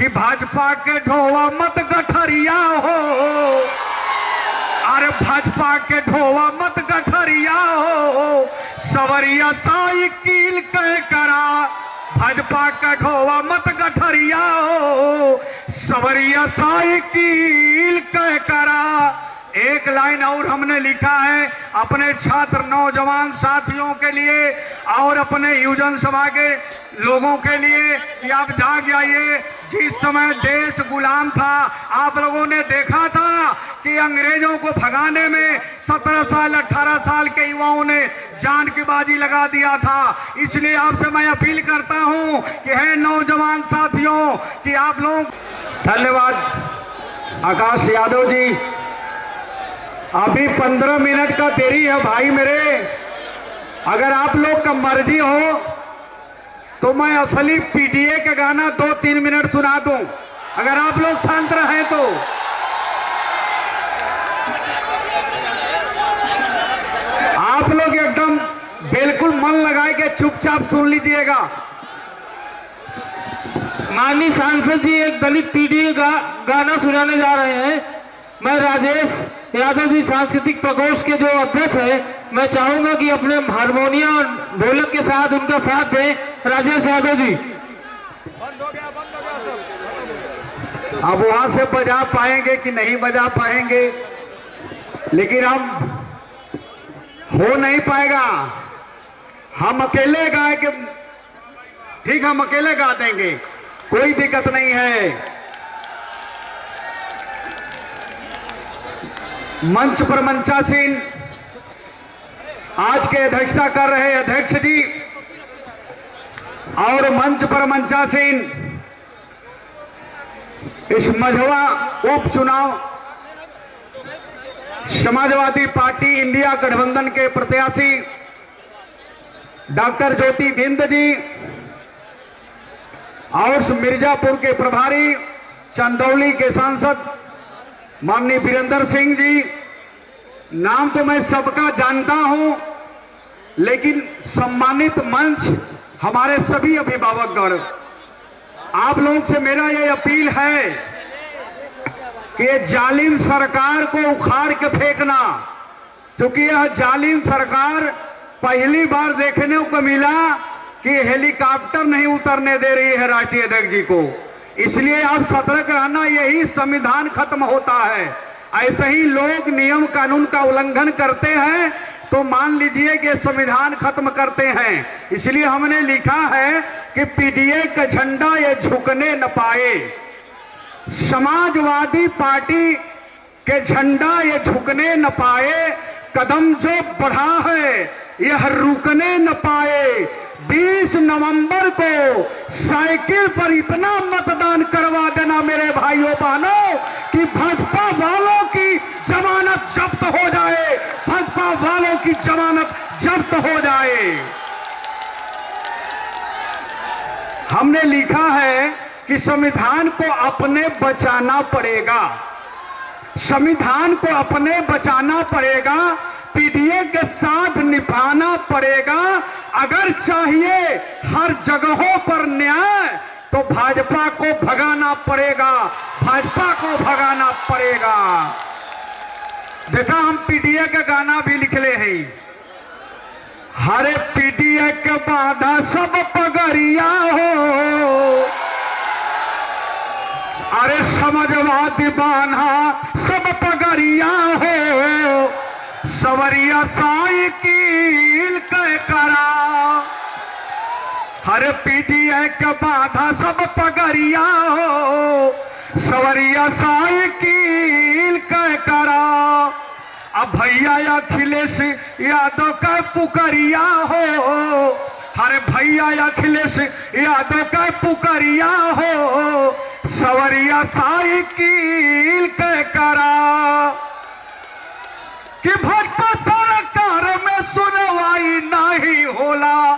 भाजपा के ढोवा मत गठरिया हो, अरे भाजपा के ढोवा मत गठरिया हो, सवरिया साइकिल कह करा। भाजपा का ढोवा मत गठरिया हो, सवरिया साइकिल कह करा। एक लाइन और हमने लिखा है अपने छात्र नौजवान साथियों के लिए और अपने युवजन सभा के लोगों के लिए कि आप जाग जाइए। जिस समय देश गुलाम था, आप लोगों ने देखा था कि अंग्रेजों को भगाने में 17 साल 18 साल के युवाओं ने जान की बाजी लगा दिया था। इसलिए आपसे मैं अपील करता हूं कि है नौजवान साथियों कि आप लोग। धन्यवाद आकाश यादव जी। अभी 15 मिनट का देरी है भाई मेरे, अगर आप लोग का मर्जी हो तो मैं असली पीटीए का गाना 2-3 मिनट सुना दूं, अगर आप लोग शांत रहें तो। आप लोग एकदम बिल्कुल मन लगाए के चुपचाप सुन लीजिएगा। माननीय सांसद जी एक दलित पीटीए गाना सुनाने जा रहे हैं। मैं राजेश यादव जी सांस्कृतिक प्रकोष्ठ के जो अध्यक्ष है, मैं चाहूंगा कि अपने हारमोनियम और ढोलक के साथ उनका साथ दें। राजेश यादव जी। बंद हो गया सब। अब वहां से बजा पाएंगे कि नहीं बजा पाएंगे, लेकिन हम हो नहीं पाएगा। हम अकेले गाए के ठीक, हम अकेले गा देंगे, कोई दिक्कत नहीं है। मंच पर मंचासीन आज के अध्यक्षता कर रहे अध्यक्ष जी और मंच पर मंचासीन इस मझवा उपचुनाव समाजवादी पार्टी इंडिया गठबंधन के प्रत्याशी डॉक्टर ज्योति बिंद जी और मिर्जापुर के प्रभारी चंदौली के सांसद माननीय वीरेंद्र सिंह जी। नाम तो मैं सबका जानता हूं, लेकिन सम्मानित मंच हमारे सभी अभिभावकगण, आप लोगों से मेरा यह अपील है कि जालिम सरकार को उखाड़ के फेंकना, क्योंकि यह जालिम सरकार पहली बार देखने को मिला कि हेलीकॉप्टर नहीं उतरने दे रही है राष्ट्रीय अध्यक्ष जी को। इसलिए आप सतर्क रहना, यही संविधान खत्म होता है। ऐसे ही लोग नियम कानून का उल्लंघन करते हैं तो मान लीजिए कि संविधान खत्म करते हैं। इसलिए हमने लिखा है कि पीटीए का झंडा ये झुकने न पाए, समाजवादी पार्टी के झंडा ये झुकने न पाए, कदम जो बढ़ा है यह रुकने न पाए। 20 नवंबर को साइकिल पर इतना मतदान करवा देना मेरे भाइयों बहनों कि भाजपा वालों की जमानत जब्त हो जाए, भाजपा वालों की जमानत जब्त हो जाए। हमने लिखा है कि संविधान को अपने बचाना पड़ेगा, संविधान को अपने बचाना पड़ेगा, पीटीए के साथ निभाना पड़ेगा। अगर चाहिए हर जगहों पर न्याय तो भाजपा को भगाना पड़ेगा, भाजपा को भगाना पड़ेगा। देखा, हम पीटीए का गाना भी लिखले हैं। हरे पीटीए के बाधा सब पगड़िया हो, अरे समाजवादी बांधा सब पगड़िया हो, सवरिया साइकिल कह करा। हर पीटीए के बाधा सब पगड़िया हो, सवरिया साइकिल कह करा। अब भैया अखिलेश यादव का पुकरिया हो, हरे भैया अखिलेश यादव का पुकरिया हो, सवरिया साइकिल कह करा। कि भाजपा सरकार में सुनवाई नहीं होला,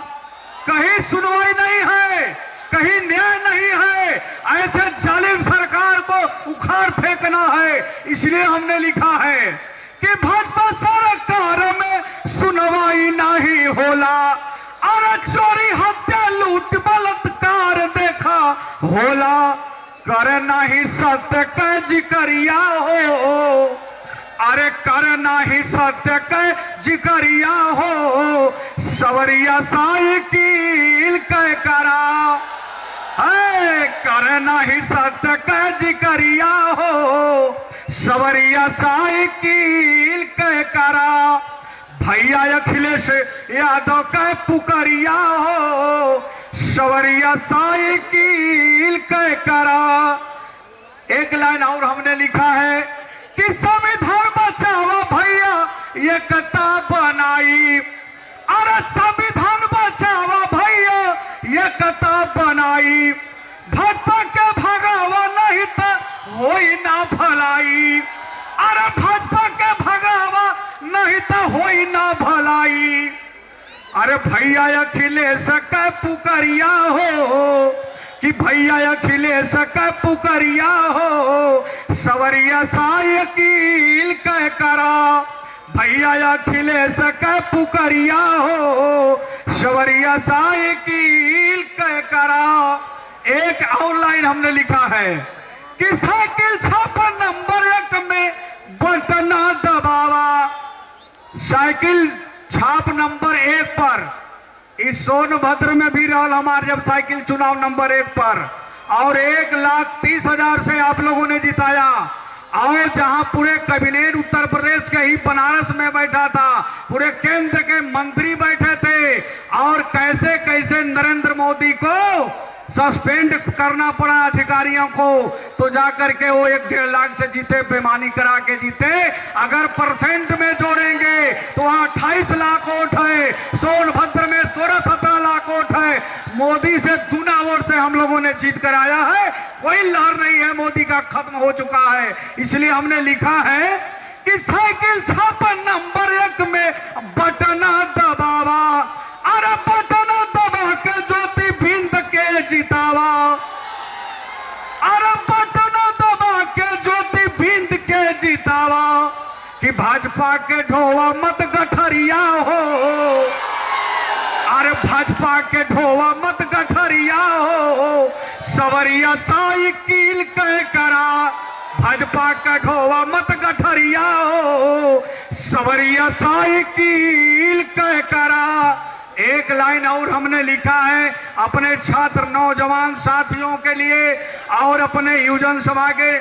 कहीं सुनवाई नहीं है, कहीं न्याय नहीं है। ऐसे जालिम सरकार को उखाड़ फेंकना है। इसलिए हमने लिखा है कि भाजपा सरकार में सुनवाई नहीं होला, और चोरी हत्या लूट बलात्कार देखा होला। कर नहीं सत्य का जिक्रिया हो, अरे कर नहीं सत्य का जिक्रिया हो, सवरिया साइकिल के करा है, कर नहीं सत्य का जिक्रिया हो, सवरिया साइकिल के करा। भैया अखिलेश यादव का पुकरिया हो, सवरिया साइकिल के करा। एक लाइन और हमने लिखा है कि संविधान बचाओ भैया एकता बनाई, अरे संविधान बचाओ भैया एकता बनाई, भाजपा के भगावा नहीं तो होई ना भलाई, अरे भाजपा के भगावा नहीं तो होई ना भलाई। अरे भैया अखिलेश का पुकरिया हो, कि भैया अखिलेश का पुकरिया हो, सवरिया साइकिल के करा। भैया अखिलेश का पुकरिया हो, सवरिया साइकिल के करा। एक और लाइन हमने लिखा है कि साइकिल छापा नंबर 1 में बटन दबावा। साइकिल छाप नंबर 1 पर इस सोनभद्र में भी रहल हमारे जब साइकिल चुनाव नंबर 1 पर, और 1,30,000 से आप लोगों ने जिताया। और जहां पूरे कैबिनेट उत्तर प्रदेश के ही बनारस में बैठा था, पूरे केंद्र के मंत्री बैठे थे, और कैसे कैसे नरेंद्र मोदी को सस्पेंड करना पड़ा अधिकारियों को, तो जाकर के वो 1-1.5 लाख से जीते, बेईमानी करा के जीते। अगर परसेंट में जोड़ेंगे तो वहां 28 लाख वोट है, सोनभद्र में 16-17 लाख वोट है। मोदी से दूना वोट से हम लोगों ने जीत कर आया है, कोई लहर नहीं है, मोदी का खत्म हो चुका है। इसलिए हमने लिखा है कि साइकिल छापा नंबर 1 में बटन दबावा, अरे बटन दबा के ज्योति बिंद के जितावा, अरे बटन दबा के ज्योति बिंद के जितावा। कि भाजपा के ढोवा मत गठरिया हो, अरे भाजपा के ढोवा मत गठरिया हो, सवरिया साइकिल के करा। भाजपा का ढोवा मत गठरिया हो, सवरिया साइकिल के करा। एक लाइन और हमने लिखा है अपने छात्र नौजवान साथियों के लिए और अपने युवजन सभा के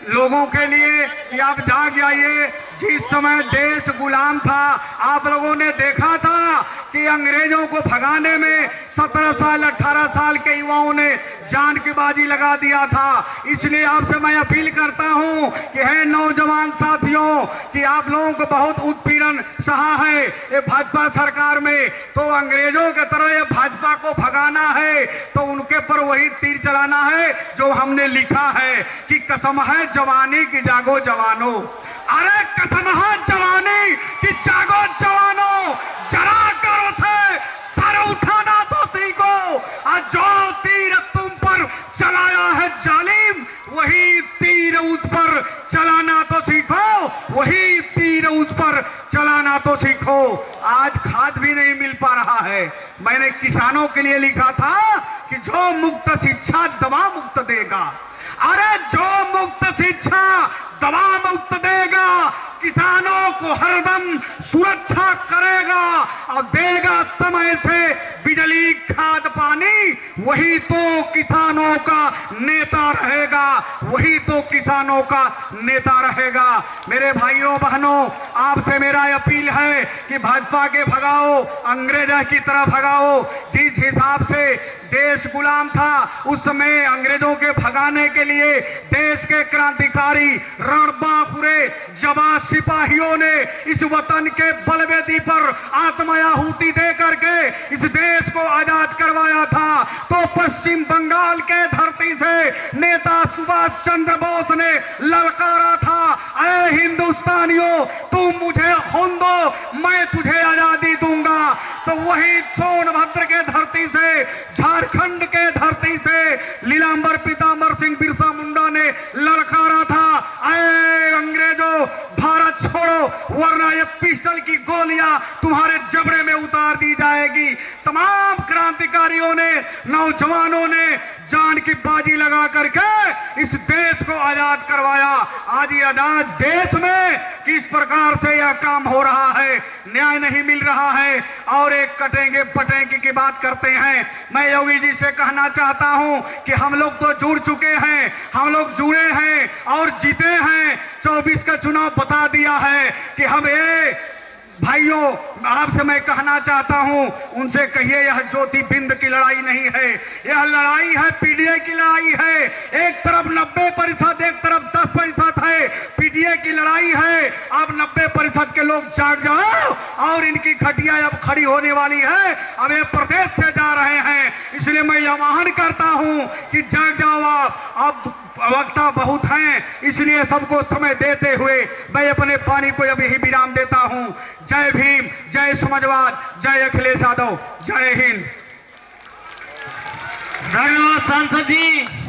लोगों के लिए कि आप जाग जाइए। जिस समय देश गुलाम था, आप लोगों ने देखा था कि अंग्रेजों को भगाने में 17 साल 18 साल के युवाओं ने जान की बाजी लगा दिया था। इसलिए आपसे मैं अपील करता हूं कि है नौजवान साथियों कि आप लोगों को बहुत उत्पीड़न सहा है ये भाजपा सरकार में, तो अंग्रेजों की तरह ये भाजपा को भगाना है तो उनके पर वही तीर चलाना है जो हमने लिखा है कि कसम है जवानी की जागो जवानों, अरे कसम है जवानी कि जागो जवानों, जरा कर उसे सर उठाना तो सीखो। और जो तीर तुम पर चलाया है जालिम, वही तीर उस पर चलाना तो सीखो, वही तीर उस पर चलाना तो सीखो। आज खाद भी नहीं मिल पा रहा है। मैंने किसानों के लिए लिखा था कि जो मुक्त शिक्षा दवा मुक्त देगा, अरे जो मुक्त शिक्षा दवा मुक्त देगा, किसानों को हरदम सुरक्षा करेगा और देगा समय से बिजली खाद पानी, वही तो किसानों का नेता रहेगा, वही तो किसानों का नेता रहेगा। मेरे भाइयों बहनों, आपसे मेरा अपील है कि भाजपा के भगाओ, अंग्रेजों की तरह भगाओ। जिस हिसाब से देश गुलाम था उस समय अंग्रेजों के भगाने के लिए देश के क्रांतिकारी रणबांकुरे जवान सिपाहियों ने इस वतन के बलवेदी पर आत्माहुति दे करके इस देश को आजाद करवाया था। तो पश्चिम बंगाल के धरती से नेता सुभाष चंद्र बोस ने ललकारा था, अरे हिंदुस्तानियों तुम मुझे खून दो, मैं तुझे आजादी दूंगा। तो वही सोनभद्र के धरती से, झारखंड के धरती से लीलांबर पीताम्बर सिंह बिरसा मुंडा ने ललकारा था, अरे अंग्रेजों भारत छोड़ो वरना ये पिस्टल की गोलियां तुम्हारे जबड़े में उतार दी जाएगी। तमाम क्रांतिकारियों ने, नौजवानों ने जान की बाजी लगा करके इस देश को आजाद करवाया। आज ये अनाज देश में किस प्रकार से यह काम हो रहा है, न्याय नहीं मिल रहा है और एक कटेंगे बटेंगे की बात करते हैं। मैं योगी जी से कहना चाहता हूं कि हम लोग तो जुड़ चुके हैं, हम लोग जुड़े हैं और जीते हैं। 24 का चुनाव बता दिया है कि हम भाइयों, आपसे मैं कहना चाहता हूं, उनसे कहिए यह ज्योति बिंद की लड़ाई नहीं है, यह लड़ाई है पीडीए की लड़ाई है। एक तरफ 90%, एक तरफ 10% है। पीडीए की लड़ाई है। अब 90% के लोग जाग जाओ और इनकी खटिया अब खड़ी होने वाली है। अब ये प्रदेश से जा रहे हैं, इसलिए मैं यह आह्वान करता हूं कि जाग जाओ आप। अब वक्ता बहुत हैं, इसलिए सबको समय देते हुए मैं अपने पानी को अभी ही विराम देता हूं। जय भीम, जय समाजवाद, जय अखिलेश यादव, जय हिंद। धन्यवाद सांसद जी।